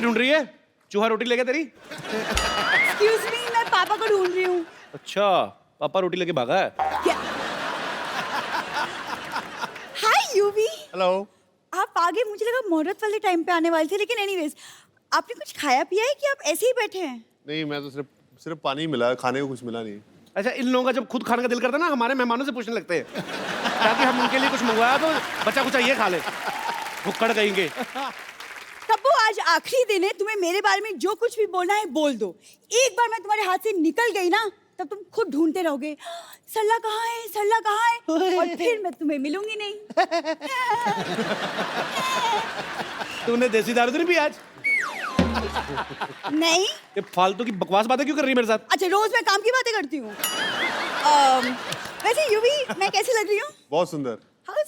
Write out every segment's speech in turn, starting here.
ढूंढ रही है? चूहा रोटी लेके तेरी? एक्सक्यूज मी, मैं पापा को ढूंढ रही हूँ। अच्छा, पापा रोटी लेके भागा है। क्या? हाय यूवी। हेलो। आप आगे, मुझे लगा मुहूर्त वाले टाइम पे आने वाले थे, लेकिन एनीवेज आपने कुछ खाया पिया है कि आप ऐसे ही बैठे हैं? नहीं, मैं तो सिर्फ पानी ही मिला, खाने को कुछ मिला नहीं। अच्छा, इन लोगों का जब खुद खाने का दिल करता है ना, हमारे मेहमानों से पूछने लगते हैं ताकि हम उनके लिए कुछ मंगवाया तो बच्चा कुछ ये खा ले, भुक्कड़ कहेंगे। तब्बू, आज आखिरी दिन है, तुम्हें मेरे बारे में जो कुछ भी बोलना है बोल दो। एक बार मैं तुम्हारे हाथ से निकल गई ना, तब तुम खुद ढूंढते रहोगे सरला कहाँ है, सरला कहाँ है, और फिर मैं तुम्हें मिलूंगी नहीं। तूने देसी दारू तो नहीं पी आज? नहीं। ये फालतू की बकवास बातें क्यों कर रही है मेरे साथ? अच्छा, रोज मैं काम की बातें करती हूँ। वैसे यूवी, मैं कैसी लग रही हूँ? बहुत सुंदर।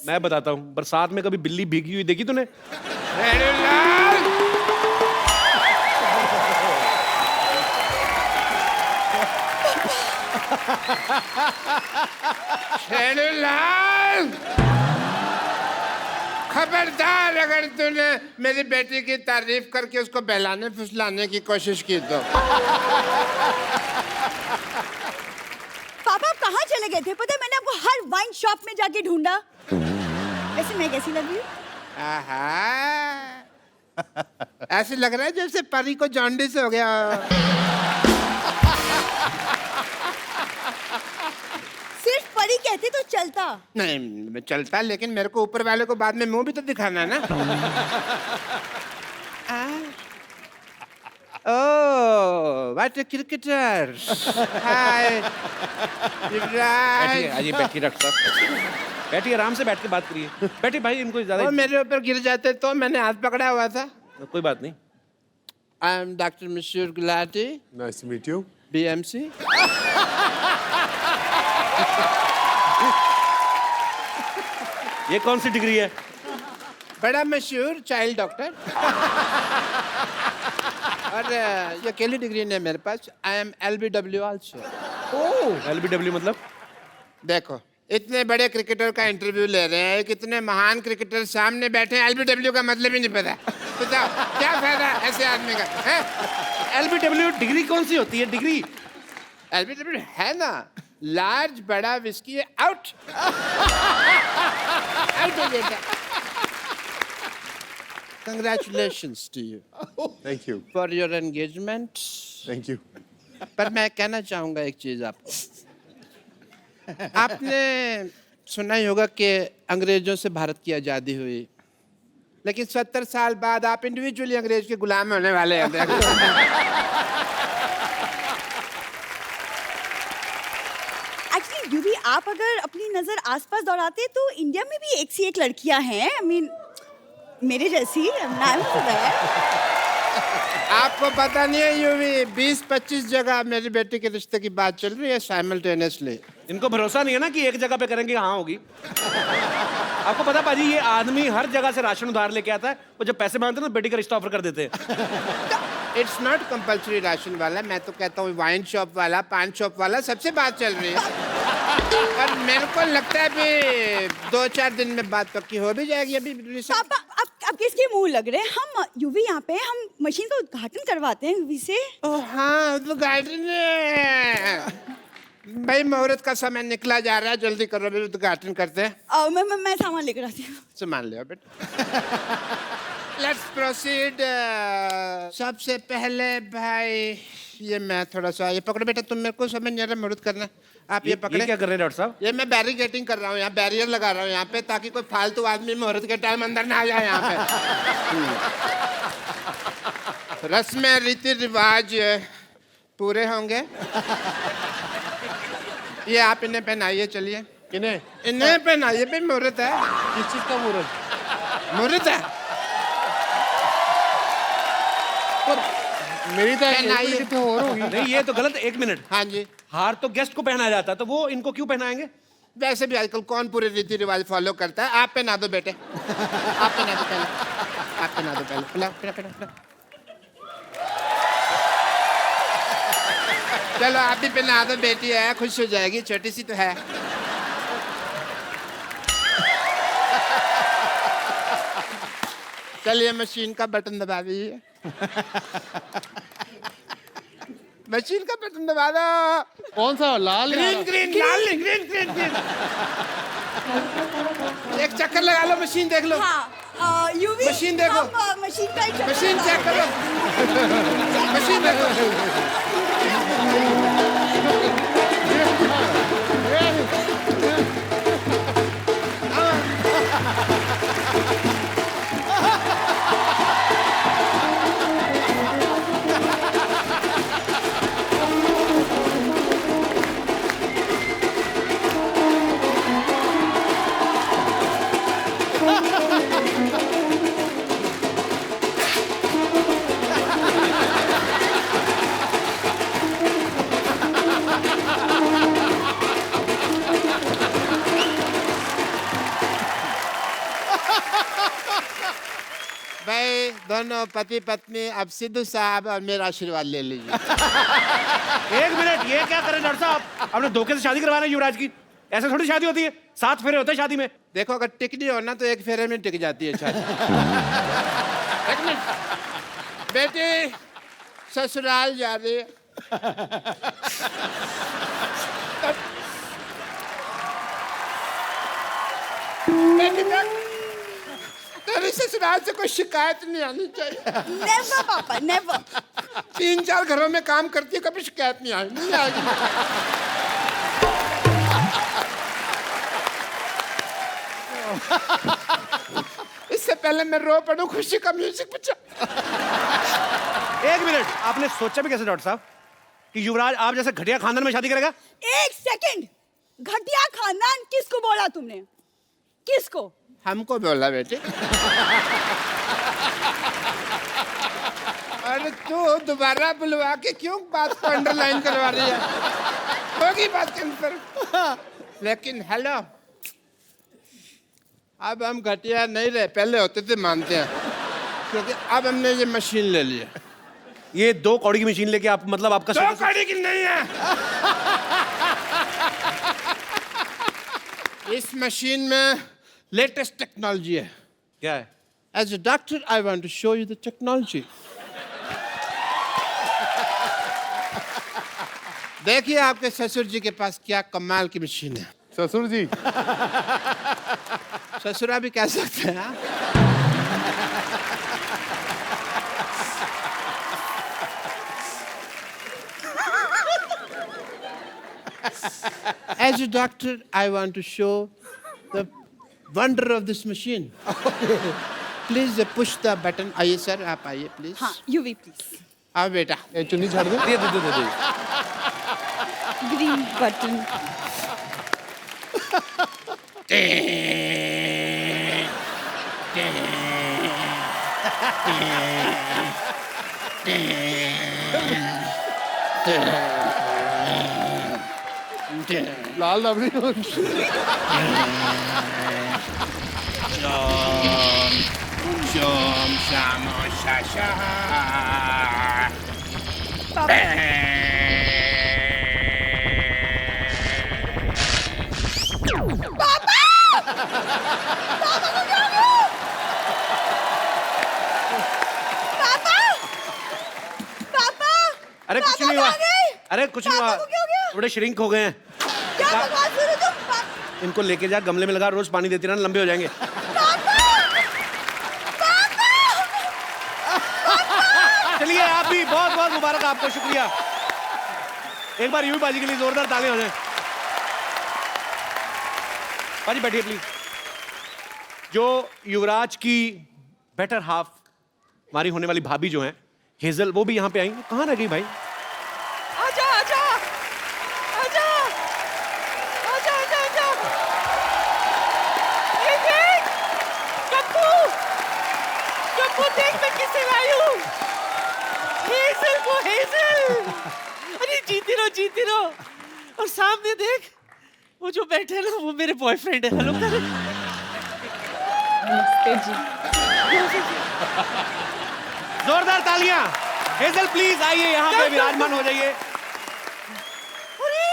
मैं बताता हूँ, बरसात में कभी बिल्ली भीगी हुई देखी तूने? खबरदार अगर तूने मेरी बेटी की तारीफ करके उसको बहलाने फुसलाने की कोशिश की तो। पापा, आप कहाँ चले गए थे? पता है, मैंने आपको हर वाइन शॉप में जाके ढूंढा। वैसे मैं कैसी लग रही हूँ? आहा, ऐसे लग रहा है जैसे परी को जॉन्डिस हो गया। सिर्फ परी कहते तो चलता। नहीं चलता, लेकिन मेरे को ऊपर वाले को बाद में मुंह भी तो दिखाना है ना। ओह, व्हाट अ क्रिकेटर। हाय युवराज। अजी बैठी रख सर, बैठी आराम से बैठ के बात करिए। बैठी भाई, इनको ज्यादा वो मेरे ऊपर गिर जाते तो मैंने हाथ पकड़ा हुआ था। कोई बात नहीं। आई am doctor Mashoor Gulati, nice to meet you. BMC। ये कौन सी डिग्री है? बड़ा मशहूर चाइल्ड डॉक्टर। और ये अकेली डिग्री नहीं है मेरे पास। I am LBW also. Oh, LBW मतलब? देखो, इतने बड़े क्रिकेटर का इंटरव्यू ले रहे हैं, कितने महान क्रिकेटर सामने बैठे हैं, LBW का मतलब ही नहीं पता। बताओ क्या फायदा ऐसे आदमी का है? LBW डिग्री कौन सी होती है? डिग्री LBW है ना, लार्ज बड़ा whisky out. Congratulations to you thank you. for your engagement. Thank you. पर मैं कहना चाहूंगा एक चीज आपको। आपने सुना ही होगा कि अंग्रेजों से भारत की आज़ादी हुई, लेकिन 70 साल बाद आप इंडिविजुअली अंग्रेज के गुलाम होने वाले हैं। एक्चुअली यूवी, आप अगर अपनी नजर आसपास दौड़ाते तो इंडिया में भी एक सी एक लड़कियां हैं। आई मीन मेरे जैसी। आपको पता नहीं है यूवी, 20-25 जगह मेरी बेटी के रिश्ते की बात चल रही है साइमल्टेनियसली। इनको भरोसा नहीं है ना कि एक जगह पे करेंगे हाँ होगी। आपको पता पाजी, ये आदमी हर जगह से राशन उधार लेके आता है, वो जब पैसे मांगते हैं ना बेटी का रिश्ता ऑफर कर देते हैं। इट्स नॉट कंपल्सरी राशन वाला, मैं तो कहता हूँ वाइन शॉप वाला, पान शॉप वाला, सबसे बात चल रही है। और मेरे को लगता है अभी 2-4 दिन में बात पक्की हो भी जाएगी। अभी पापा, अब किसके मुंह लग रहे हैं? हम यूवी यहाँ पे हम मशीन का उद्घाटन करवाते हैं यूवी से। ओह हाँ, उद्घाटन है भाई, मुहूर्त का समय निकला जा रहा है, जल्दी करो, अभी उद्घाटन करते हैं। मैं सामान लेकर आती हूँ। सामान ले बेटा। Let's proceed. सबसे पहले भाई ये मैं थोड़ा सा, ये पकड़ो बेटा, तुम मेरे को समझ नहीं आ रहा, मुहूर्त करना। आप ये पकड़े। क्या कर रहे हैं डॉक्टर साहब? ये मैं बैरिकेटिंग कर रहा हूँ, यहाँ बैरियर लगा रहा हूँ यहाँ पे, ताकि कोई फालतू आदमी मुहूर्त के टाइम अंदर ना आ जाए यहाँ पे। रस्में रीति रिवाज पूरे होंगे। ये आप इन्हें पहनाइए, चलिए। किन्हें? इन्हें पहनाइए भाई, मुहूर्त है। किस चीज का मुहूर्त? मुहूर्त है। मेरी तो पहनाइए। और होगी। नहीं, ये तो गलत। 1 मिनट, हाँ जी। हार तो गेस्ट को पहनाया जाता है, तो वो इनको क्यों पहनाएंगे? वैसे भी आजकल कौन पूरे रीति रिवाज फॉलो करता है? आप पहना दो बेटे, आप पहना दो पहले, आप पहना दो पहले। पिलाओ, पिलाओ, पिलाओ, पिलाओ। चलो आप भी पहना दो, बेटी है, खुश हो जाएगी, छोटी सी तो है। चलिए मशीन का बटन दबा दीजिए। मशीन का बटन दबा दो। कौन सा लाल या ग्रीन ग्रीन लाल नहीं, ग्रीन ग्रीन ग्रीन। एक चक्कर लगा लो, मशीन देख लो। हाँ यूवी मशीन देखो। मशीन का एक चक्कर मशीन लगा चेक करो। मशीन देखो। भाई दोनों पति पत्नी अब सिद्धू साहब और मेरा आशीर्वाद ले लीजिए। एक मिनट, ये क्या करें डॉक्टर साहब? आपने धोखे से शादी करवाना है युवराज की? ऐसे थोड़ी शादी होती है, 7 फेरे होते हैं शादी में। देखो अगर टिकनी हो ना तो एक फेरे में टिक जाती है शादी। एक मिनट। बेटी ससुराल जा रही है। बेटी देख, तेरी ससुराल से कोई शिकायत नहीं आनी चाहिए। नेवर पापा नेवर। 3-4 घरों में काम करती है, कभी शिकायत नहीं आई, नहीं आएगी। इससे पहले मैं रो पड़ूं, खुशी का म्यूजिक बजा। एक मिनट, आपने सोचा भी कैसे डॉक्टर साहब कि युवराज आप जैसे घटिया खानदान में शादी करेगा? एक सेकंड, घटिया खानदान किसको बोला तुमने? किसको? हमको बोला बेटे। अरे तू दोबारा बुलवा के क्यों बात को अंडरलाइन करवा रही है? होगी बात कैंसर। लेकिन हेलो, अब हम घटिया नहीं रहे, पहले होते थे मानते हैं, क्योंकि अब हमने ये मशीन ले ली है। ये 2 कौड़ी की मशीन लेके आप, मतलब आपका 2 कौड़ी की नहीं है। इस मशीन में लेटेस्ट टेक्नोलॉजी है। क्या है? As a doctor, I want to show you the technology. देखिए आपके ससुर जी के पास क्या कमाल की मशीन है। ससुर जी? ससुरा भी कह सकते हैं हाँ? As a doctor, I want to show the wonder of this machine. Please push the button. आइए सर, आप आइए प्लीज। हाँ यूवी प्लीज। आओ बेटा। ए, चुन्नी छाड़ दे। दे। Green button. लाल रबड़ी। Shom shamo shasha. पापा अरे कुछ नहीं हुआ। अरे कुछ नहीं हुआ, पापा को क्या हो गया? थोड़े श्रिंक हो गए हैं। क्या बकवास कर रहे हो तुम? इनको लेके जा, गमले में लगा, रोज पानी देती रहना, लंबे हो जाएंगे। चलिए, आप भी बहुत बहुत मुबारक आपको, शुक्रिया। एक बार यूं ही बाजी के लिए जोरदार तालियां हो जाए। बाजी बैठिए प्लीज। जो युवराज की बेटर हाफ, हमारी होने वाली भाभी जो हैं हेजल, वो भी यहाँ पे आई। कहाँ रह गई भाई? आजा आजा आजा आजा आजा आजा। ये देख कप्पू, कप्पू देख मैं किसे लाई हूँ। हेजल को, हेजल। अरे जीती रहो। और सामने देख वो जो बैठे हैं ना, वो मेरे बॉयफ्रेंड है। हेलो कर। नमस्ते जी। जोरदार तालियां। हेजल प्लीज आइए, यहाँ पे विराजमान हो जाइए। अरे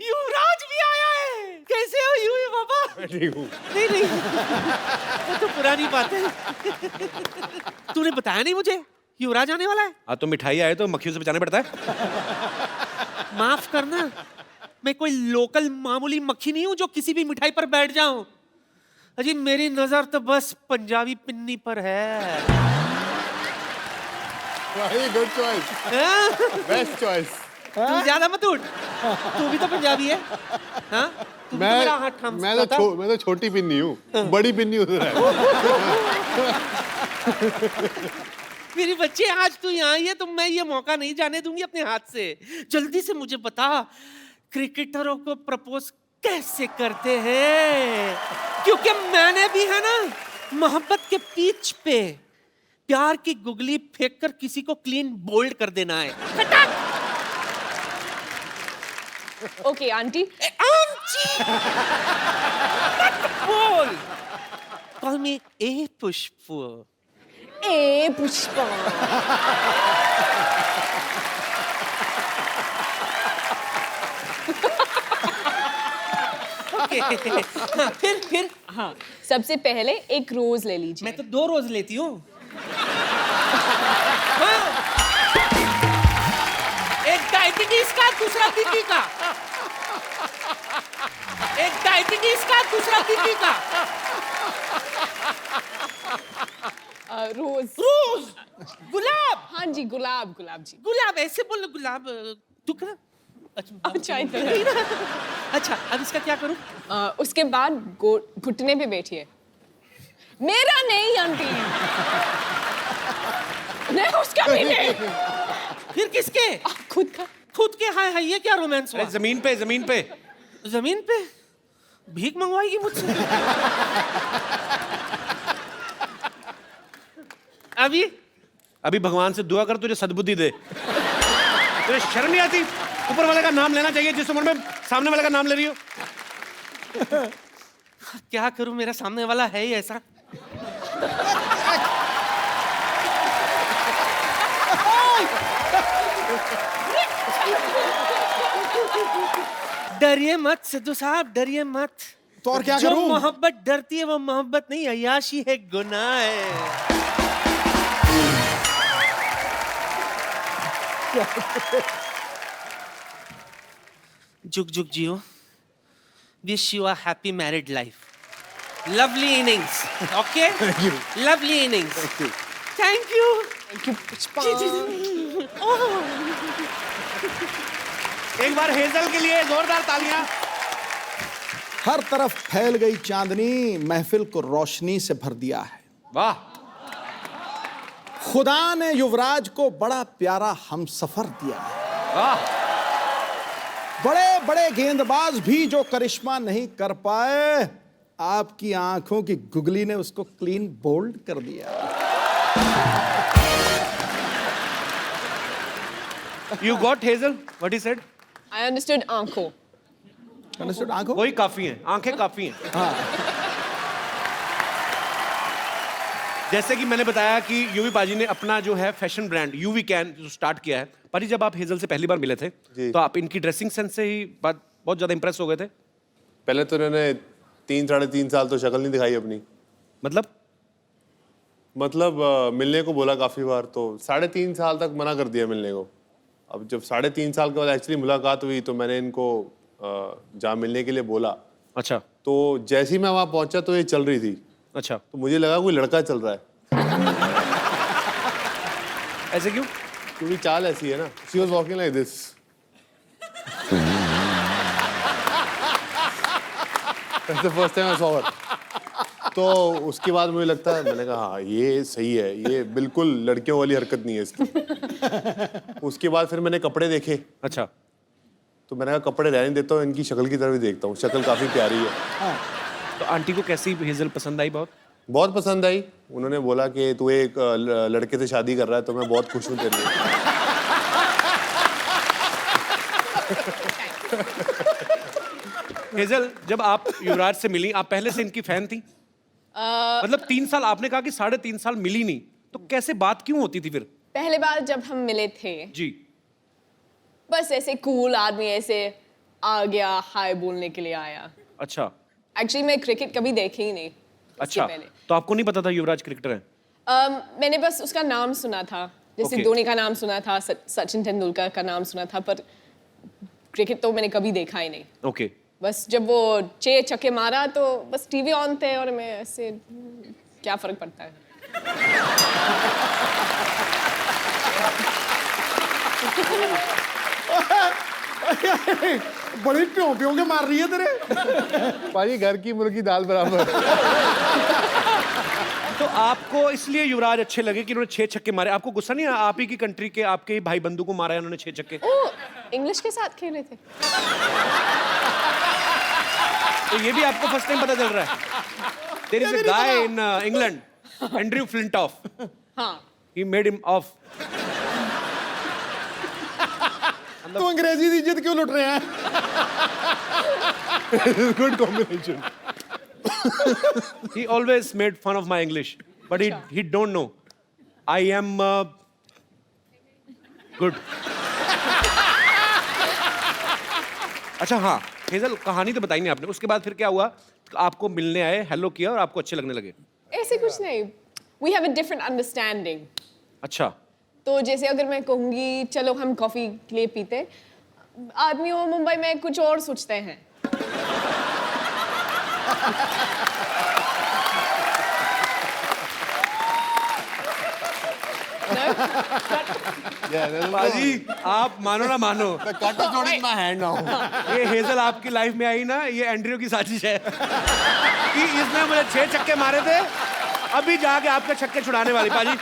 युवराज भी आया है। कैसे हो युवी बाबा? ठीक हूँ। नहीं नहीं, वो तो पुरानी बात है। तूने बताया नहीं मुझे युवराज आने वाला है। हाँ तो मिठाई आए तो मक्खियों से बचाना पड़ता है। माफ करना, मैं कोई लोकल मामूली मक्खी नहीं हूं जो किसी भी मिठाई पर बैठ जाऊं। अजी मेरी नजर तो बस पंजाबी पिन्नी पर है। भाई गुड चॉइस, बेस्ट चॉइस। तू ज्यादा मत उठ, तू भी तो पंजाबी है। हाँ तू भी तो मेरा हाथ थाम सकता था। मैं तो छोटी पिन्नी हूँ, बड़ी पिन्नी उधर है। मेरी बच्चे आज तू यहाँ आई है तो मैं ये मौका नहीं जाने दूंगी अपने हाथ से। जल्दी से मुझे बता, क्रिकेटरों को प्रपोज कैसे करते हैं? क्योंकि मैंने भी है ना मोहब्बत के पिच पे प्यार की गुगली फेंक कर किसी को क्लीन बोल्ड कर देना है। Okay aunty. आंटी बोल, कॉल मी ए पुष्प। ए पुष्पा। फिर हाँ, सबसे पहले एक रोज ले लीजिए। मैं तो 2 रोज लेती हूँ। हाँ। एक डायबिटीज का, दूसरा बीपी का। एक डायबिटीज का, दूसरा बीपी का। रोज। रोज, गुलाब। हाँ जी, गुलाब गुलाब जी। गुलाब ऐसे बोलो, गुलाब। तू कर। अच्छा इधर। अच्छा अब इसका क्या करूं? उसके बाद घुटने पे बैठिए। मेरा नहीं आंटी, नहीं उसका भी नहीं। फिर किसके? खुद का। खुद के? हाय हाय, ये क्या रोमांस हुआ? अरे जमीन पे, जमीन पे। जमीन पे भीख मंगवाएगी मुझसे? अभी भगवान से दुआ कर तुझे सद्बुद्धि दे। तुझे शर्म नहीं आती? ऊपर वाले का नाम लेना चाहिए जिस उम्र में सामने वाले का नाम ले रही हो। क्या करूं, मेरा सामने वाला है ही ऐसा। डरिए मत सिद्धू साहब, डरिए मत। तो और क्या जो करूं? मोहब्बत डरती है वो मोहब्बत नहीं, अय्याशी है, गुनाह है। जुग जुग जियो। Wish you a happy married life. Lovely innings. Okay, lovely innings. Thank you. Thank you, Pushpa. एक बार हेजल के लिए जोरदार तालियां। हर तरफ फैल गई चांदनी महफिल को रोशनी से भर दिया है। वाह। खुदा ने युवराज को बड़ा प्यारा हमसफर दिया है। वाह। बड़े बड़े गेंदबाज भी जो करिश्मा नहीं कर पाए, आपकी आंखों की गुगली ने उसको क्लीन बोल्ड कर दिया। You got Hazel? What he said? I understood आंखों। Understood? आंखों? वही काफी हैं, आंखें काफी हैं। जैसे कि मैंने बताया कि यूवी पाजी ने अपना जो है फैशन ब्रांड यूवी कैन जो स्टार्ट किया है। पाजी जब आप हेजल से पहली बार मिले थे तो आप इनकी ड्रेसिंग सेंस से ही बहुत ज्यादा इंप्रेस हो गए थे। पहले तो इन्होंने 3-3.5 साल तो शक्ल नहीं दिखाई अपनी। मतलब मिलने को बोला काफी बार, तो 3.5 साल तक मना कर दिया मिलने को। अब जब 3.5 साल के बाद एक्चुअली मुलाकात हुई तो मैंने इनको जहाँ मिलने के लिए बोला। अच्छा। तो जैसे ही मैं वहाँ पहुंचा तो ये चल रही थी। अच्छा। तो मुझे लगा कोई लड़का चल रहा है। ऐसे क्यों? क्योंकि चाल ऐसी है ना। She was walking like this. That's the first time I saw her. तो उसके बाद मुझे लगता है, मैंने कहा हाँ ये सही है, ये बिल्कुल लड़कियों वाली हरकत नहीं है इसकी। उसके बाद फिर मैंने कपड़े देखे। अच्छा। तो मैंने कहा कपड़े रहने देता हूँ, इनकी शक्ल की तरफ भी देखता हूँ, शक्ल काफी प्यारी है। तो आंटी को कैसी हेजल पसंद आई? बहुत पसंद आई। उन्होंने बोला कि तू एक लड़के से शादी कर रहा है तो मैं बहुत खुश हूँ तेरे लिए। हेजल, जब आप युवराज से मिली, आप पहले से इनकी फैन थी? मतलब 3 साल, आपने कहा कि 3.5 साल मिली नहीं, तो कैसे बात क्यों होती थी फिर? पहले बार जब हम मिले थे जी। बस ऐसे कूल आदमी ऐसे आ गया, हाय बोलने के लिए आया। अच्छा। एक्चुअली मैं क्रिकेट कभी देखी ही नहीं इसके अच्छा, पहले। तो आपको नहीं पता था युवराज क्रिकेटर है? मैंने बस उसका नाम सुना था, जैसे Okay. धोनी का नाम सुना था, सचिन तेंदुलकर का नाम सुना था, पर क्रिकेट तो मैंने कभी देखा ही नहीं। ओके। बस जब वो 6 छक्के मारा तो बस टीवी ऑन थे और मैं ऐसे क्या फर्क पड़ता है। बड़ी प्यों प्यों के मार रही है तेरे। पाजी घर की मुर्गी दाल बराबर। तो आपको इसलिए युवराज अच्छे लगे कि उन्होंने 6 छक्के मारे? आपको गुस्सा नहीं आया? आप ही की कंट्री के आपके ही भाई बंधु को मारा है उन्होंने 6 छक्के। ओ, इंग्लिश के साथ खेले थे। तो ये भी आपको फर्स्ट टाइम पता चल रहा है? There is a guy in England, Andrew Flintoff, हाँ, ही मेड हिम ऑफ। तो अंग्रेजी की इज्जत क्यों लुट रहे हैं? Good combination. He always made fun of my English, but he don't know. I am good. अच्छा हाँ, हेजल कहानी तो बताई नहीं आपने। उसके बाद फिर क्या हुआ? आपको मिलने आए, हेलो किया और आपको अच्छे लगने लगे? ऐसे कुछ नहीं। We have a different understanding. अच्छा। तो जैसे अगर मैं कहूँगी चलो हम कॉफी के लिए पीते, आदमी वो मुंबई में कुछ और सोचते हैं। बाजी, आप मानो ना मानो, Cut is not in my hand now. ये हेजल आपकी लाइफ में आई ना, ये एंड्रयू की साजिश है कि इसने मुझे 6 छक्के मारे थे, अभी जाके आपके छक्के छुड़ाने वाली। बाजी,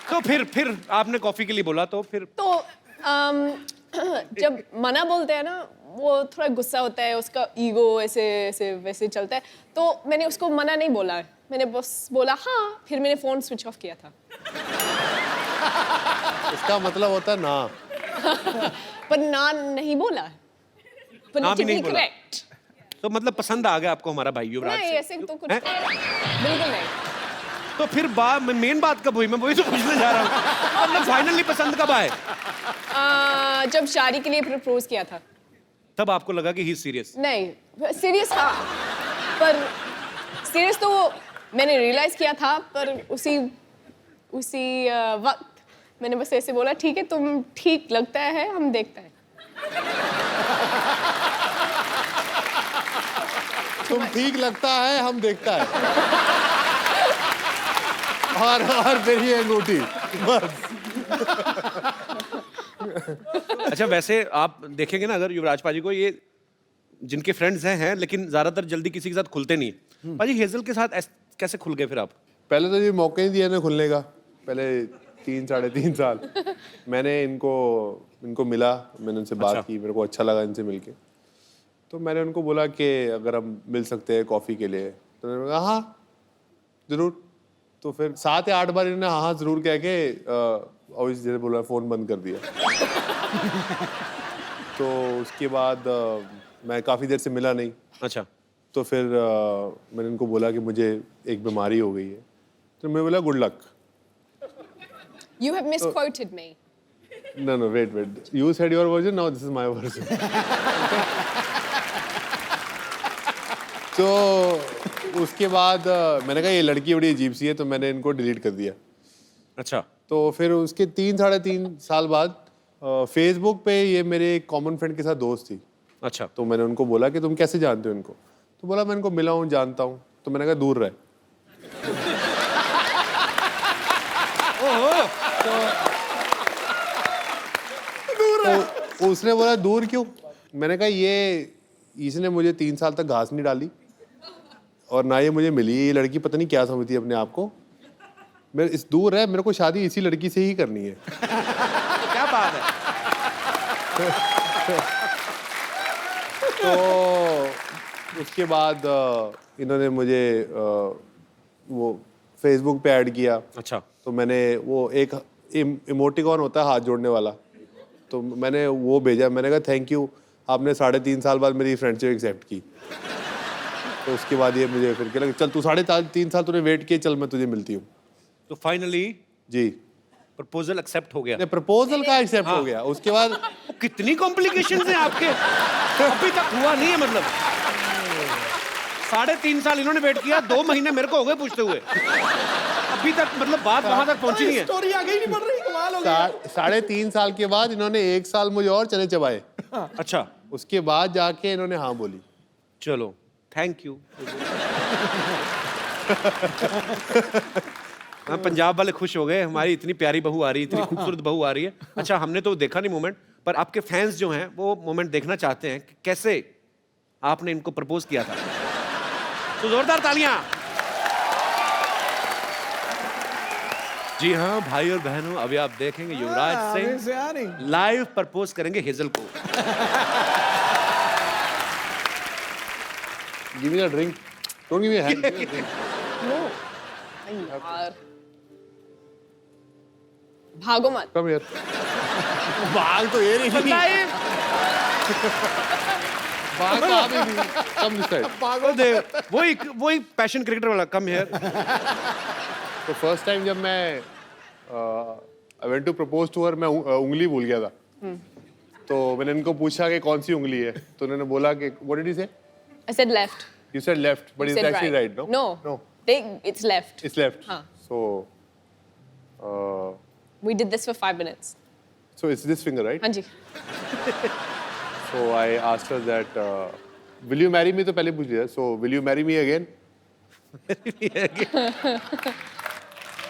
तो फिर आपने कॉफी के लिए बोला, तो फिर तो जब मना बोलते हैं ना, वो थोड़ा गुस्सा होता है, उसका ईगो ऐसे ऐसे वैसे चलता है, तो मैंने उसको मना नहीं बोला, मैंने बस बोला हाँ, फिर मैंने फोन स्विच ऑफ किया था। इसका मतलब होता है ना। पर ना नहीं बोला, ना भी नहीं बोला। करेक्ट। तो मतलब पसंद आ गया आपको हमारा भाई युवराज नहीं, से? ऐसे तो कुछ हैं? बिल्कुल नहीं। तो फिर मेन बात कब हुई? मैं वही तो पूछने जा रहा हूँ। मतलब फाइनली पसंद कब आए? जब शादी के लिए प्रपोज किया था, तब आपको लगा कि ही सीरियस? नहीं सीरियस, हाँ, पर सीरियस तो मैंने रियलाइज किया था, पर उसी वक्त मैंने बस ऐसे बोला ठीक है, तुम ठीक लगता है, हम देखते हैं। तुम ठीक लगता है, हम देखता है। और फिर ये अंगूठी बस। अच्छा, वैसे आप देखेंगे ना, अगर युवराज पाजी को, ये जिनके फ्रेंड्स हैं लेकिन ज्यादातर जल्दी किसी के साथ खुलते नहीं। पाजी, हेजल के साथ कैसे खुल गए फिर आप? पहले तो ये मौका ही दिया ना खुलने का। पहले 3-3.5 साल मैंने इनको मिला, मैंने उनसे बात की, मेरे को अच्छा लगा इनसे मिलके। तो मैंने उनको बोला कि अगर हम मिल सकते हैं कॉफ़ी के लिए, तो उन्होंने कहा हाँ ज़रूर। तो फिर 7 या 8 बार इन्होंने हाँ ज़रूर कह के ऑब्वियसली जैसे बोला फ़ोन बंद कर दिया। तो उसके बाद मैं काफ़ी देर से मिला नहीं। अच्छा। तो फिर मैंने उनको बोला कि मुझे एक बीमारी हो गई है। तो मैं बोला good luck. You have misquoted me. No, wait. You said your version, now this is my version. तो उसके बाद मैंने कहा ये लड़की बड़ी अजीब सी है, तो मैंने इनको डिलीट कर दिया। अच्छा। तो फिर उसके 3-3.5 साल बाद फेसबुक पे ये मेरे एक कॉमन फ्रेंड के साथ दोस्त थी। अच्छा। तो मैंने उनको बोला कि तुम कैसे जानते हो इनको? तो बोला मैं इनको मिला हूँ, जानता हूँ। तो मैंने कहा दूर रहे। तो उसने बोला दूर क्यों? मैंने कहा इसने मुझे 3 साल तक घास नहीं डाली और ना ये मुझे मिली। ये लड़की पता नहीं क्या समझती है अपने आप को। मेरे इस दूर है, मेरे को शादी इसी लड़की से ही करनी है। क्या बात है? तो उसके बाद इन्होंने मुझे वो फेसबुक पे ऐड किया। अच्छा। तो मैंने वो एक इमोटिकॉन होता है हाथ जोड़ने वाला, तो मैंने वो भेजा। मैंने कहा थैंक यू, आपने 3.5 साल बाद मेरी फ्रेंडशिप एक्सेप्ट की। तो उसके बाद ये मुझे फिर कह लगा चल तू 3.5 साल तूने वेट किया, चल मैं तुझे मिलती हूँ। तो फाइनली जी प्रपोजल एक्सेप्ट हो गया? प्रपोजल का एक्सेप्ट हो गया। उसके बाद कितनी कॉम्प्लिकेशंस हैं आपके, अभी तक हुआ नहीं है मतलब? 3.5 साल इन्होंने वेट किया, 2 महीने मेरे को हो गए पूछते हुए, अभी तक मतलब बात वहां तक पहुंची नहीं है। स्टोरी आगे ही नहीं बढ़ रही, कमाल हो गया। 3.5 साल के बाद इन्होंने 1 साल मुझे और चने चबाए, अच्छा उसके बाद जाके इन्होंने हाँ बोली। चलो थैंक यू। हाँ, पंजाब वाले खुश हो गए, हमारी इतनी प्यारी बहू आ रही है, इतनी खूबसूरत बहू आ रही है। अच्छा हमने तो देखा नहीं मोमेंट, पर आपके फैंस जो हैं वो मोमेंट देखना चाहते हैं कि कैसे आपने इनको प्रपोज किया था। तो जोरदार तालियां। जी हाँ भाई और बहनों, अभी आप देखेंगे युवराज से सिंह आ नहीं। लाइव प्रपोज करेंगे हेजल को। Give me a drink, don't give me a hand. यार भागो मत। Come here. भाग तो ये नहीं, भाग तो आप ही नहीं। Come this side. पागल दे, वही पैशन क्रिकेटर वाला, कम हियर। तो फर्स्ट टाइम जब मैं I went to propose to her, मैं उंगली भूल गया था। तो मैंने इनको पूछा कि कौन सी उंगली है, तो उन्होंने बोला कि व्हाट डिड यू से? I said left. You said left, but You it's said actually right, no? No. No. It's left. It's left. हाँ. So We did this for 5 minutes. it's this finger, right? हाँ जी. So I asked her that, will you marry me? तो पहले पूछ लिया. So will you marry me again?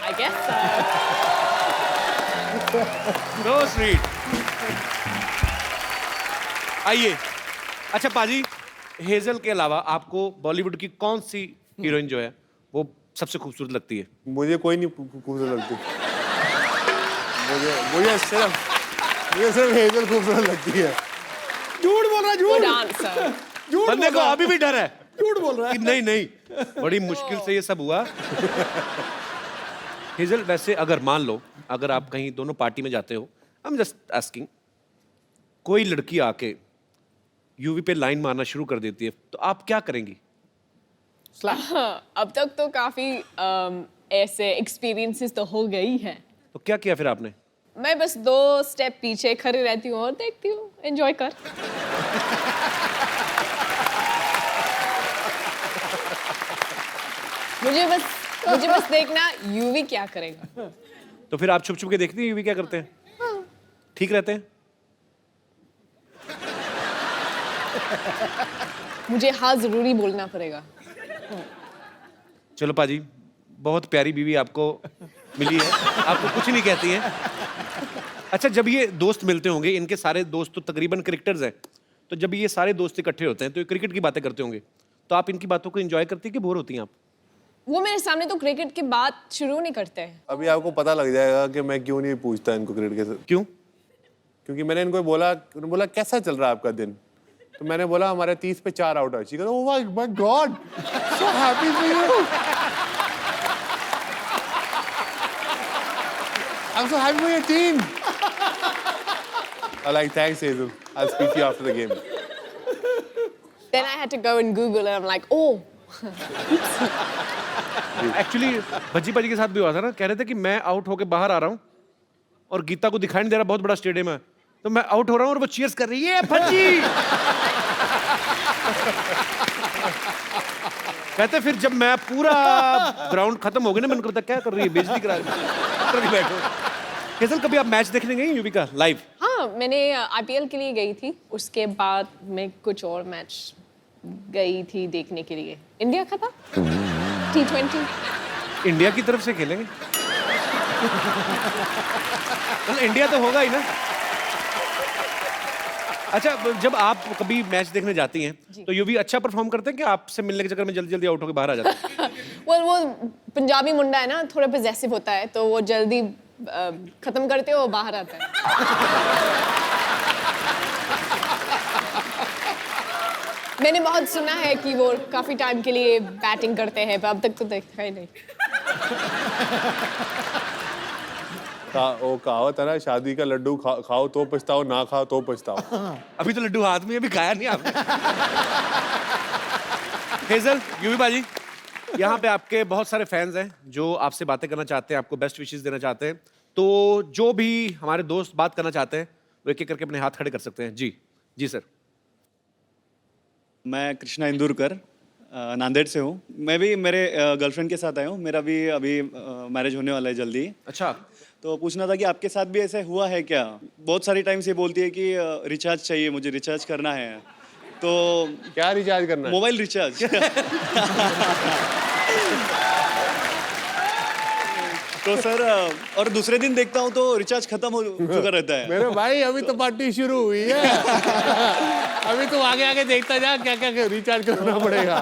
I guess. So sweet. आइए, अच्छा पाजी, hazel के अलावा आपको बॉलीवुड की कौन सी हीरोइन जो है वो सबसे खूबसूरत लगती है? मुझे कोई नहीं खूबसूरत लगती। मुझे सिर्फ हेजल खूबसूरत लगती है। झूठ बोल रहा है, झूठ। Good answer. झूठ बंदे बोल को रहा है। अभी भी डर है झूठ बोल रहा कि है। नहीं नहीं, बड़ी मुश्किल से ये सब हुआ। हेजल, वैसे अगर मान लो अगर आप कहीं दोनों पार्टी में जाते हो, आई एम जस्ट आस्किंग, कोई लड़की आके यूवी पे लाइन मारना शुरू कर देती है, तो आप क्या करेंगी? अब तक तो काफी ऐसे एक्सपीरियंसेस तो हो गई हैं। तो क्या किया फिर आपने? मैं बस 2 स्टेप पीछे खड़ी रहती हूँ और देखती हूँ, एंजॉय कर। मुझे बस देखना यूवी क्या करेगा। तो फिर आप छुप छुप के देखती हैं यूवी क्या करते हैं? ठीक रहते हैं? मुझे हाँ जरूरी बोलना पड़ेगा। चलो पाजी, बहुत प्यारी बीवी आपको मिली है, आपको कुछ नहीं कहती है। अच्छा, जब ये दोस्त मिलते होंगे, इनके सारे दोस्त तो तकरीबन क्रिकेटर्स हैं, तो जब ये सारे दोस्त इकट्ठे होते हैं तो ये क्रिकेट की बातें करते होंगे, तो आप इनकी बातों को एंजॉय करती है कि बोर होती हैं आप? वो मेरे सामने तो क्रिकेट की बात शुरू नहीं करते हैं। अभी आपको पता लग जाएगा कि मैं क्यों नहीं पूछता इनको क्रिकेट के साथ। क्यों? क्योंकि मैंने इनको बोला, उन्होंने बोला कैसा चल रहा है आपका दिन, तो मैंने बोला हमारे 30 पे 4 आउट है। Oh my God, so happy for you, I am so happy for your team. I like, thanks Hazel, I'll speak to you after the game. Then I had to go and Google and I'm like, oh. Actually Bhajji पाजी के साथ भी हुआ था ना, कह रहे थे कि मैं आउट होके बाहर आ रहा हूँ और गीता को दिखाई नहीं दे रहा, बहुत बड़ा स्टेडियम है, तो मैं आउट हो रहा हूँ और वो चीयर्स कर रही है, भज्जी। कहते फिर जब मैं पूरा ग्राउंड खत्म हो गया ना, मैंने कहा क्या कर रही है, बेइज्जती करा रही है। बैठो। हेजल, कभी आप मैच देखने गई यूवी का लाइव? हाँ, मैंने IPL के लिए गई थी, उसके बाद मैं कुछ और मैच गई थी देखने के लिए। इंडिया का था T20। इंडिया की तरफ से खेलेंगे? मतलब इंडिया तो होगा ही ना। अच्छा, जब आप कभी मैच देखने जाती हैं तो यूवी अच्छा परफॉर्म करते हैं कि आपसे मिलने के चक्कर में जल्दी जल्दी आउट होकर बाहर आ जाते हैं? वो पंजाबी मुंडा है ना, थोड़ा पॉजेसिव होता है, तो वो जल्दी खत्म करते हो बाहर आता है। मैंने बहुत सुना है कि वो काफी टाइम के लिए बैटिंग करते हैं, पर अब तक तो देखा ही नहीं। वो कहावत है ना, शादी का लड्डू खाओ तो पछताओ, ना खाओ तो पछताओ। अभी तो लड्डू हाथ में है, अभी खाया नहीं आपने। हेजल, यूवी बाजी, यहाँ पे आपके बहुत सारे फैंस हैं जो आपसे बातें करना चाहते हैं, आपको बेस्ट विशेस देना चाहते हैं, तो जो भी हमारे दोस्त बात करना चाहते हैं वो एक एक करके अपने हाथ खड़े कर सकते हैं। जी जी सर। मैं कृष्णा इंदुरकर, नांदेड़ से हूँ। मैं भी मेरे गर्लफ्रेंड के साथ आया हूँ। मेरा भी अभी मैरिज होने वाला है जल्दी। अच्छा, तो पूछना था कि आपके साथ भी ऐसा हुआ है क्या? बहुत सारी टाइम से बोलती है कि रिचार्ज चाहिए, मुझे रिचार्ज करना है। तो क्या रिचार्ज करना है? Mobile recharge. तो सर और दूसरे दिन देखता हूँ तो रिचार्ज खत्म हो चुका रहता है। मेरे भाई अभी तो पार्टी शुरू हुई है। अभी तो आगे आगे देखता जा क्या क्या रिचार्ज करना पड़ेगा।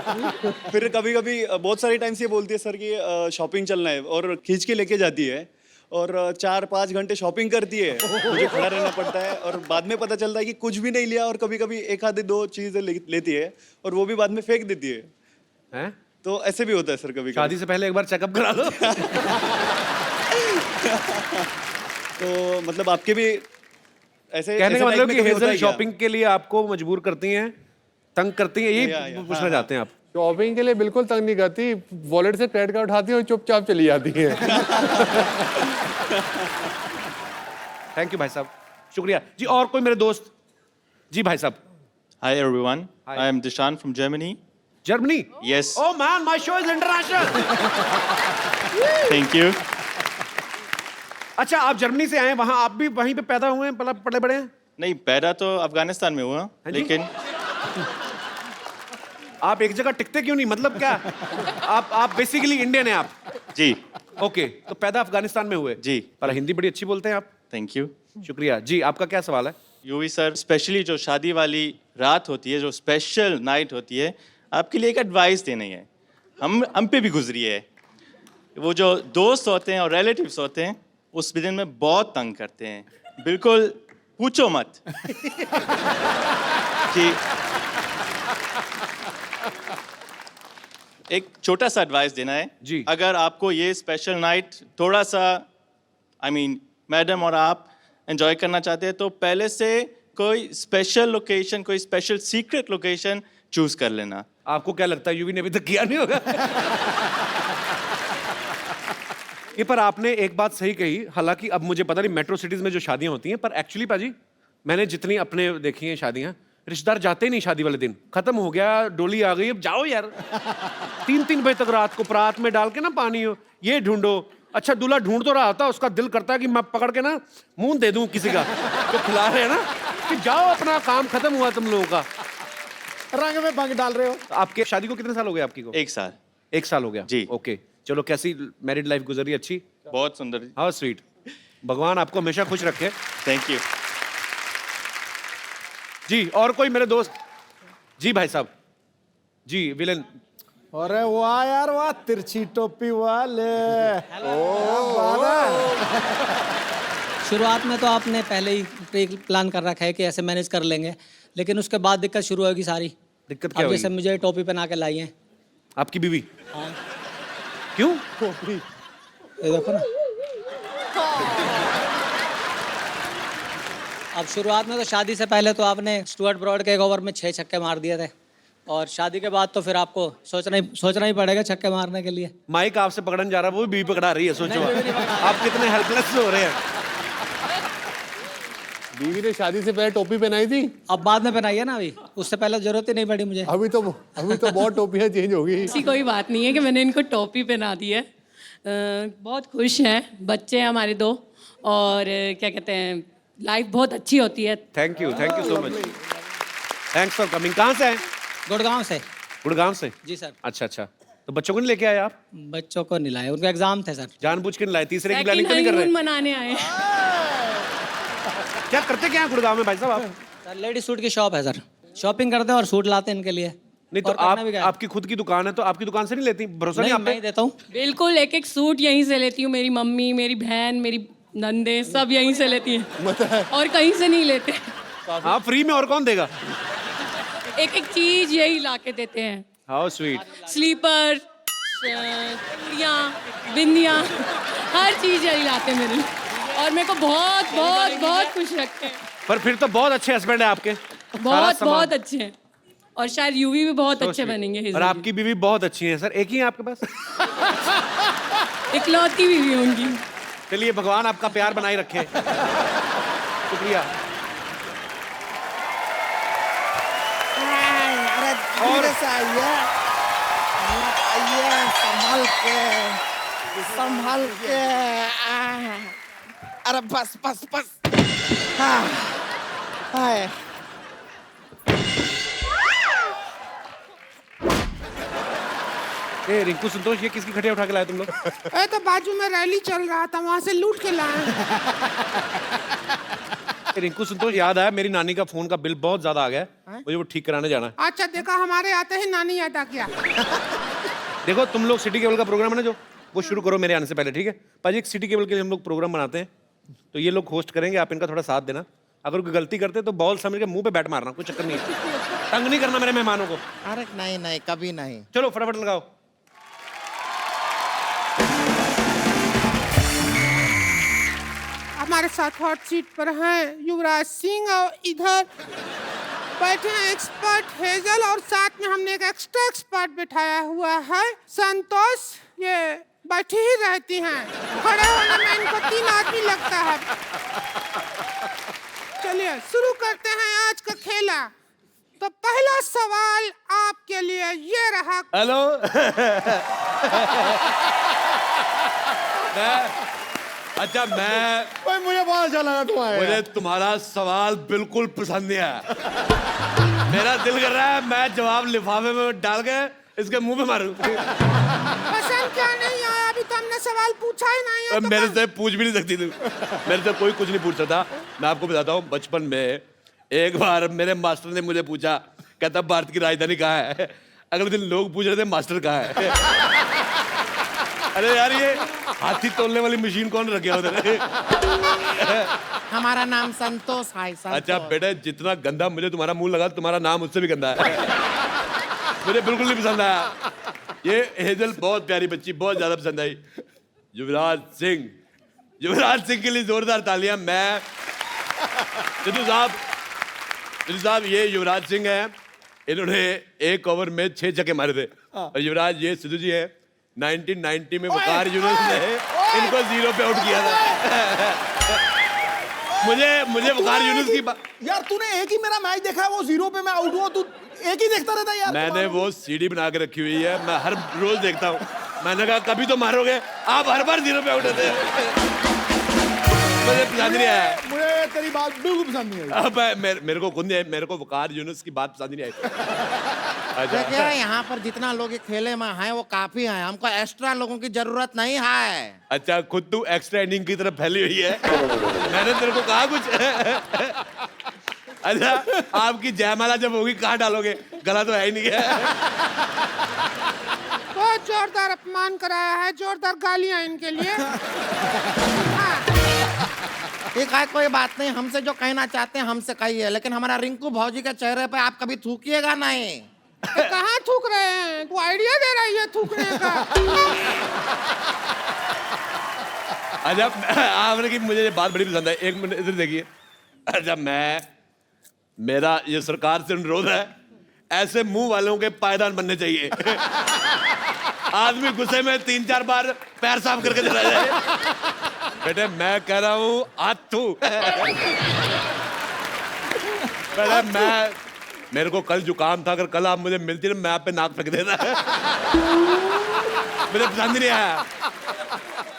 फिर कभी कभी बहुत सारी टाइम से ये बोलती है सर कि शॉपिंग चलना है और खींच के लेके जाती है और 4-5 घंटे शॉपिंग करती है। मुझे खड़ा रहना पड़ता है और बाद में पता चलता है कि कुछ भी नहीं लिया और कभी कभी एक आधे 2 चीजें लेती है और वो भी बाद में फेंक देती है। हैं? तो ऐसे भी होता है सर कभी शादी से पहले एक बार चेकअप करा लो। तो मतलब आपके भी ऐसे कहने ऐसे का टाइप मतलब में कि कभी होता हेजल है क्या? शॉपिंग के लिए आपको मजबूर करती हैं, तंग करती हैं, यही पूछना चाहते हैं आप? शॉपिंग के लिए बिल्कुल तंग नहीं करती, वॉलेट से क्रेडिट कार्ड उठाती है और चुपचाप चली जाती है। थैंक यू भाई साहब, शुक्रिया जी। और कोई मेरे दोस्त? जी भाई साहब। Hi everyone, Hi. I am Dishan from Germany. Germany? Yes, Oh man, my show is international. thank you. अच्छा, आप जर्मनी से आए हैं, वहाँ आप भी वहीं पे पैदा हुए हैं, पले बड़े हैं? नहीं, पैदा तो अफगानिस्तान में हुआ, जी? लेकिन आप एक जगह टिकते क्यों नहीं, मतलब क्या? आप बेसिकली इंडियन हैं आप? जी, ओके, तो पैदा अफगानिस्तान में हुए? जी। पर हिंदी बड़ी अच्छी बोलते हैं आप। Thank you. शुक्रिया जी। आपका क्या सवाल है? यूवी सर, स्पेशली जो शादी वाली रात होती है, जो स्पेशल नाइट होती है, आपके लिए एक एडवाइस देनी है। हम पे भी गुजरी है। वो जो दोस्त होते हैं और रिलेटिव्स होते हैं, उस दिन में बहुत तंग करते हैं। बिल्कुल पूछो मत कि एक छोटा सा एडवाइस देना है जी। अगर आपको ये स्पेशल नाइट थोड़ा सा मैडम और आप एंजॉय करना चाहते हैं तो पहले से कोई स्पेशल लोकेशन, कोई स्पेशल सीक्रेट लोकेशन चूज कर लेना। आपको क्या लगता है यूवी ने अभी तक किया नहीं होगा? ये पर आपने एक बात सही कही, हालांकि अब मुझे पता नहीं मेट्रो सिटीज में जो शादियां होती हैं, पर एक्चुअली पाजी मैंने जितनी अपने देखी हैं शादियां, रिश्तेदार जाते ही नहीं शादी वाले दिन, खत्म हो गया, डोली आ गई, अब जाओ यार। 3-3 बजे तक रात को परात में डाल के ना पानी हो, ये ढूंढो। अच्छा, दूल्हा ढूंढ तो रहा था, उसका दिल करता है कि मैं पकड़ के ना मुंह दे दूं किसी का तो खिला रहे हैं ना, कि जाओ अपना काम खत्म हुआ तुम लोगों का। रंग में भंग डाल रहे हो। आपके शादी को कितने साल हो गए आपकी को? 1 साल। 1 साल हो गया जी। ओके, चलो कैसी मैरिड लाइफ गुजरी? अच्छी? बहुत सुंदर। How sweet. भगवान आपको हमेशा खुश रखे। थैंक यू जी। और कोई मेरे दोस्त? जी भाई साहब। जी विलन। अरे वाह यार वाह, तिरछी टोपी वाले। शुरुआत में तो आपने पहले ही प्री प्लान कर रखा है कि ऐसे मैनेज कर लेंगे, लेकिन उसके बाद दिक्कत शुरू होगी सारी। दिक्कत क्या अब जैसे होगी? मुझे टोपी पहना के लाई है। आपकी बीवी? हाँ। क्यों? ये देखो ना। अब शुरुआत में तो शादी से पहले तो आपने स्टुअर्ट ब्रॉड के एक ओवर में 6 छक्के मार दिए थे, और शादी के बाद तो फिर आपको सोचना ही पड़ेगा छक्के मारने के लिए। माइक आपसे पकड़ने जा रहा है, वो भी बीवी पकड़ा रही है, सोचो आप कितने हेल्पलेस हो रहे हैं। बीवी ने शादी से पहले टोपी पहनाई थी, अब बाद में पहनाई है ना, अभी उससे पहले जरूरत ही नहीं पड़ी मुझे। अभी तो बहुत टोपियां चेंज हो गई। ऐसी कोई बात नहीं है कि मैंने इनको टोपी पहना दी है। बहुत खुश हैं, बच्चे हैं हमारे 2, और क्या कहते हैं, लाइफ बहुत अच्छी होती है। Thank you so much, thanks for coming. कहाँ से आए? गुड़गांव से। गुड़गांव से? जी सर। अच्छा, तो बच्चों को नहीं लेके आए आप? बच्चों को नहीं लाए, उनका एग्जाम थे सर। जानबूझ के नहीं लाए? तीसरे की सेकंड प्लानिंग तो नहीं कर रहे? हनीमून मनाने आए। क्या करते क्या हैं गुड़गांव में भाई साहब आप? सर लेडी सूट की शॉप है सर, शॉपिंग करते हैं और सूट लाते हैं इनके लिए। नहीं तो और करना आप, भी क्या है? आपकी खुद की दुकान है तो आपकी दुकान से नहीं लेती? भरोसा नहीं नहीं, आप मैं पे? ही देता हूँ। बिल्कुल, एक सूट यहीं से लेती हूँ। मेरी मम्मी, मेरी बहन, मेरी नंदे सब यहीं से लेती हैं, और कहीं से नहीं लेते। हाँ, फ्री में और कौन देगा? एक चीज यही ला के देते हैं। How sweet. स्लीपर, चूड़ियाँ, बिंदियाँ, हर चीज यही लाते हैं मेरे लिए, और मेरे को बहुत बहुत बहुत खुश रखते हैं। पर फिर तो बहुत अच्छे हस्बैंड है आपके। बहुत बहुत अच्छे हैं, और शायद यूवी भी बहुत अच्छे बनेंगे। और आपकी बीवी बहुत अच्छी है सर, एक ही है आपके पास? इकलौती बीवी होंगी। चलिए, भगवान आपका प्यार बनाए रखे। शुक्रिया। और संभाल के अरे बस बस बस हाँ हाय ए रिंकू संतोष, ये किसकी खटिया उठा के लाए तुम लोग? ए तो बाजू में रैली चल रहा था, वहां से लूट के लाए। ए रिंकू संतोष, याद आया मेरी नानी का फोन का बिल बहुत ज्यादा आ गया है, मुझे वो ठीक कराने जाना है। अच्छा देखा, हमारे आते ही नानी याद आ गया। देखो तुम लोग सिटी केबल का प्रोग्राम है ना जो, वो शुरू करो मेरे आने से पहले, ठीक है पाजी? एक सिटी केबल के लिए हम लोग प्रोग्राम बनाते हैं, तो ये लोग होस्ट करेंगे, आप इनका थोड़ा साथ देना। अगर कोई गलती करते तो बॉल समझ के मुंह पे बैट मारना, कोई चक्कर नहीं है। तंग नहीं करना मेरे मेहमानों को। अरे नहीं नहीं, कभी नहीं। चलो फटाफट लगाओ। हमारे साथ हॉट सीट पर हैं युवराज सिंह और इधर बैठे हैं एक्सपर्ट हेजल, और साथ में हमने एक एक्स्ट्रा एक्सपर्ट बिठाया हुआ है संतोष। ये बैठी ही रहती हैं, खड़े होने में इनको 3 आदमी लगता है। चलिए शुरू करते हैं आज का खेला। तो पहला सवाल आपके लिए ये रहा। हेलो अच्छा मैं भाई मुझे बहुत अच्छा लगा तुम्हारा। मुझे तुम्हारा सवाल बिल्कुल पसंद नहीं आया। मेरा दिल कर रहा है मैं जवाब लिफाफे में डाल के इसके मुंह पे मारूं। पसंद क्या नहीं आया? अभी तो हमने सवाल पूछा ही नहीं है। तो मेरे से पूछ भी नहीं सकती तू, मेरे से कोई कुछ नहीं पूछ सकता। मैं आपको बताता हूँ, बचपन में एक बार मेरे मास्टर ने मुझे पूछा, कहता भारत की राजधानी कहाँ है? अगले दिन लोग पूछ रहे थे मास्टर कहाँ है? अरे यार ये हाथी तोलने वाली मशीन कौन रखे उधर? हमारा नाम संतोष है। अच्छा बेटा, जितना गंदा मुझे तुम्हारा मुंह लगा, तुम्हारा नाम उससे भी गंदा है। मुझे बिल्कुल नहीं पसंद आया। ये हेजल बहुत प्यारी बच्ची, बहुत ज्यादा पसंद आई। युवराज सिंह, युवराज सिंह के लिए जोरदार तालियां। मैं सिद्धू साहब, ये युवराज सिंह है, इन्होंने एक ओवर में 6 छक्के मारे थे। और युवराज ये सिद्धू जी है, 1990 में वकार यूनुस ने इनको 0 पे आउट किया था। मुझे वकार यूनुस की यार तूने एक ही मेरा मैच देखा है, वो 0 पे मैं आउट हुआ, तू एक ही देखता रहता यार। मैंने वो सीडी बना के रखी हुई है, मैं हर रोज देखता हूँ। मैंने कहा कभी तो मारोगे, आप हर बार 0 पे आउट होते हैं। मुझे पसंद नहीं आया। मुझे तेरी बात बिल्कुल पसंद नहीं आई। अब मेरे को खुद नहीं, मेरे को वकार यूनुस की बात पसंद नहीं आई। देखिए यहाँ पर जितना लोग खेले में हैं वो काफी हैं, हमको एक्स्ट्रा लोगों की जरूरत नहीं है। अच्छा खुद तू एक्स्ट्रा इनिंग की तरफ फैली हुई है। मैंने तेरे को कहा कुछ? अच्छा आपकी जयमाला जब होगी कहाँ डालोगे? गला तो है ही नहीं है। बहुत जोरदार अपमान कराया है, जोरदार गालियां इनके लिए। ठीक है कोई बात नहीं, हमसे जो कहना चाहते हैं हमसे कहिए, लेकिन हमारा रिंकू भौजी के चेहरे पे आप कभी थूकिएगा नहीं। कहाँ थूक रहे हैं? तू आइडिया दे रही है थूकने का। अच्छा आपने की मुझे ये बात बड़ी पसंद है, एक मिनट इधर देखिए। अच्छा मेरा ये सरकार से अनुरोध है, ऐसे मुंह वालों के पायदान बनने चाहिए। आदमी गुस्से में 3-4 बार पैर साफ करके चला जाए। बेटे मैं कह रहा हूँ आथू। बेटे मेरे को कल जुकाम था, अगर कल आप मुझे मिलती ना मैं आप पे नाक फेंक देता। मुझे पसंद नहीं आया,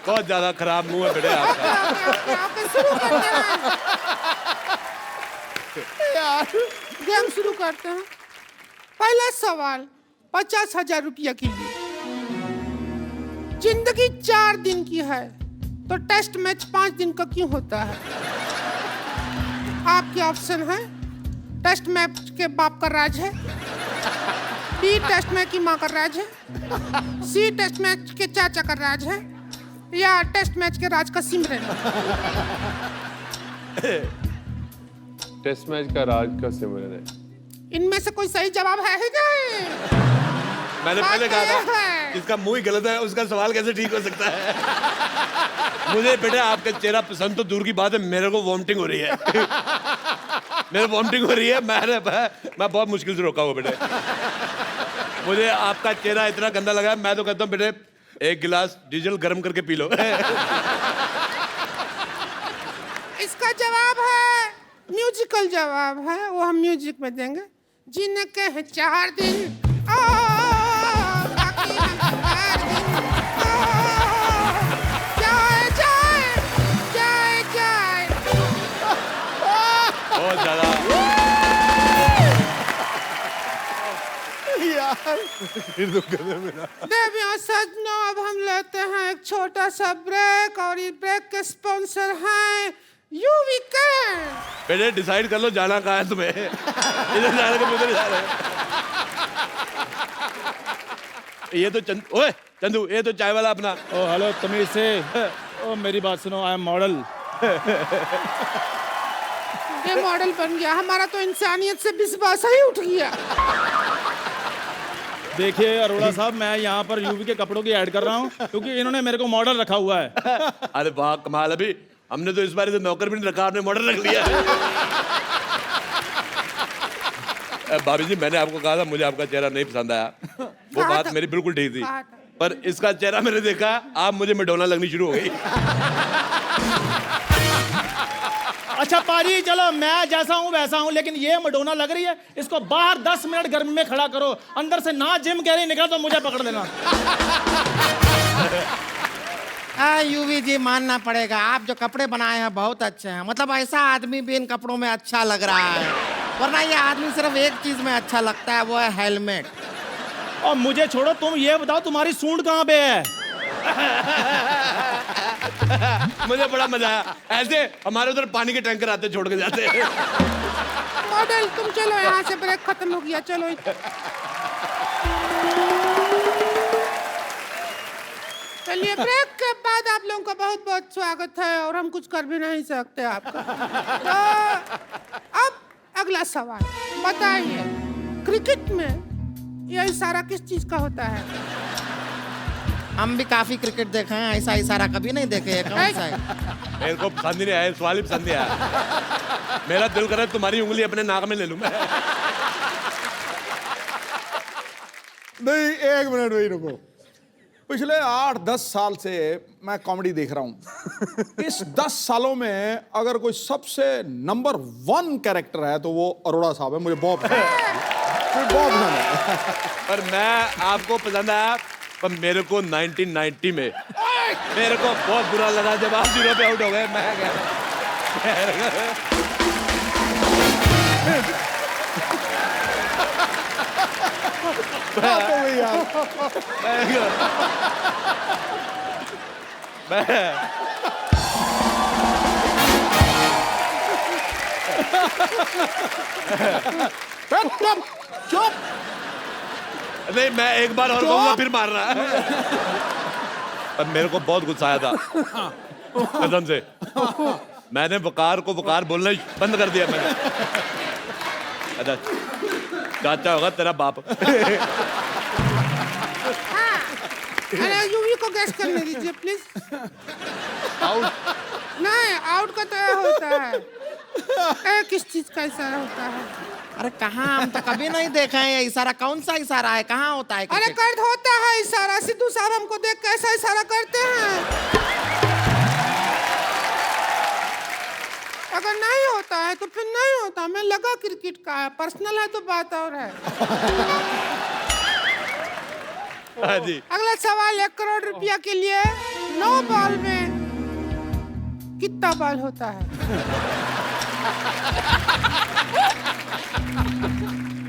बहुत ज्यादा खराब मुंह है बेटे आपका। गेम शुरू करते हैं। पहला सवाल 50,000 रुपया के लिए। जिंदगी 4 दिन की है तो टेस्ट मैच 5 दिन का क्यों होता है? आपके ऑप्शन है, टेस्ट मैच के बाप का राज है, बी टेस्ट मैच की माँ का राज है, सी टेस्ट मैच के चाचा का राज है, या टेस्ट मैच के राज का सिमरन। टेस्ट मैच का राज का सिमरन है। इनमें से कोई सही जवाब है ही नहीं। मैंने पहले कहा था इसका मुंह ही गलत है, उसका सवाल कैसे ठीक हो सकता है? मुझे बेटा आपका चेहरा पसंद तो दूर की बात है, मेरे को वॉमिटिंग हो रही है। मेरे वॉमिटिंग हो रही है, मैं बहुत मुश्किल से रोका हुआ बेटे। मुझे आपका चेहरा इतना गंदा लगा, मैं तो कहता हूँ बेटे 1 गिलास डीजल गर्म करके पी लो। इसका जवाब है, म्यूजिकल जवाब है, वो हम म्यूजिक में देंगे। जिनके हैं 4 दिन, बाकी हम 4 दिन। बहुत ज्यादा। यार फिर दुख कर मेरा। देवियों सज्जनों, अब हम लेते हैं एक छोटा सा ब्रेक और ये ब्रेक के स्पॉन्सर हैं यूवी कैन। बेटे डिसाइड कर लो जाना कहाँ है तुम्हें। इधर जाने के उधर जा रहे हैं। ये तो ओए चंदू, ये तो चाय वाला अपना। ओ हेलो तमीज से। ओ मेरी बात सुनो, आई एम मॉडल। ये मॉडल बन गया, हमारा तो इंसानियत से विश्वास ही उठ गया। देखिए अरोड़ा साहब, मैं यहाँ पर यूवी के कपड़ों की ऐड कर रहा हूँ क्योंकि इन्होंने मेरे को मॉडल रखा हुआ है। अरे वाह कमाल, अभी हमने तो इस बार से नौकर भी नहीं रखा, आपने मॉडल रख लिया है। भाभी जी, मैंने आपको कहा था मुझे आपका चेहरा नहीं पसंद आया, वो बात मेरी बिल्कुल ठीक थी, पर इसका चेहरा मैंने देखा, आप मुझे मैडोना लगनी शुरू हो गई। अच्छा पाजी, चलो मैं जैसा हूँ वैसा हूँ, लेकिन ये मडोना लग रही है, इसको बाहर 10 मिनट गर्मी में खड़ा करो, अंदर से ना जिम कह रही निकला तो मुझे पकड़ लेना। यूवी जी, मानना पड़ेगा, आप जो कपड़े बनाए हैं बहुत अच्छे हैं। मतलब ऐसा आदमी भी इन कपड़ों में अच्छा लग रहा है, वरना ये आदमी सिर्फ एक चीज में अच्छा लगता है, वो है हेलमेट। और मुझे छोड़ो, तुम ये बताओ तुम्हारी सूंड कहाँ पे है? मुझे बड़ा मजा आया, ऐसे हमारे उधर पानी के टैंकर आते छोड़ के जाते हैं। मॉडल तुम चलो यहाँ से, ब्रेक खत्म हो गया, चलो। चलिए, ब्रेक के बाद आप लोगों का बहुत बहुत स्वागत है और हम कुछ कर भी नहीं सकते आपका। तो अब अगला सवाल बताइए, क्रिकेट में यह इशारा किस चीज का होता है? हम भी काफी क्रिकेट देखे हैं, ऐसा इशारा कभी नहीं देखे हैं। कौन सा है? मेरे को पसंद ही नहीं आया, सवाल ही पसंद नहीं आया। मेरा दिल करे तुम्हारी उंगली अपने नाक में ले लूं मैं। नहीं, 1 मिनट वही रुको। पिछले 8-10 साल से मैं कॉमेडी देख रहा हूं। इस 10 सालों में अगर कोई सबसे नंबर 1 कैरेक्टर है तो वो अरोड़ा साहब है। मुझे बहुत पसंद है। पर मैं आपको पसंद आया, पर मेरे को 1990 में मेरे को बहुत बुरा लगा जब आप 0 पे आउट हो गए। मैं चुप। नहीं, मैं एक बार और कहूंगा फिर मार रहा है। पर मेरे को बहुत गुस्सा आया था कसम से। मैंने वकार को वकार बोलना बंद कर दिया मैंने। अच्छा, चाचा होगा तेरा बाप। अरे यूवी को गैस करने दीजिए प्लीज। आउट नहीं, आउट का तो होता है, किस चीज का इशारा होता है? अरे कहाँ, हम तो कभी नहीं देखा है ये इशारा। कौन सा इशारा है, कहाँ होता है? अरे कर होता है इशारा, सिद्धू साहब हमको देख कैसा इशारा करते हैं। अगर नहीं होता है तो फिर नहीं होता। मैं लगा क्रिकेट का है, पर्सनल है तो बात और है। हाँ जी। अगला सवाल 1 करोड़ रुपया के लिए। 9 बॉल में कितना बॉल होता है?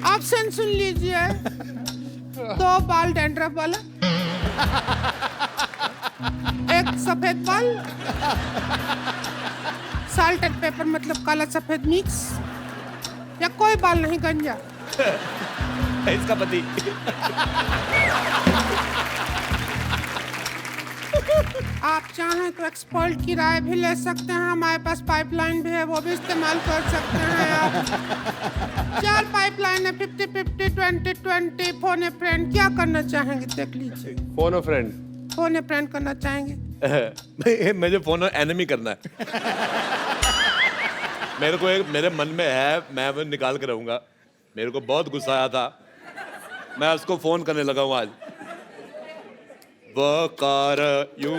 ऑप्शन सुन लीजिए। 2 बॉल डैंड्रफ वाला, 1 सफेद बॉल, साल्ट एंड पेपर मतलब काला सफेद मिक्स, या कोई बॉल नहीं, गंजा। इसका पति। आप चाहें तो एक्सपर्ट की राय भी ले सकते हैं, हमारे पास पाइपलाइन भी है, वो भी इस्तेमाल कर सकते हैं आप। 4 पाइपलाइन है, 50-50, 20-20, फोन ए फ्रेंड। क्या करना चाहेंगे देख लीजिए। फोन अ फ्रेंड। फोन ए फ्रेंड करना चाहेंगे? मुझे फोन एनिमी करना है। मेरे को एक मेरे मन में है, मैं वो निकाल के रहूंगा। मेरे को बहुत गुस्सा आया था, मैं उसको फोन करने लगा हूँ आज। वकार यू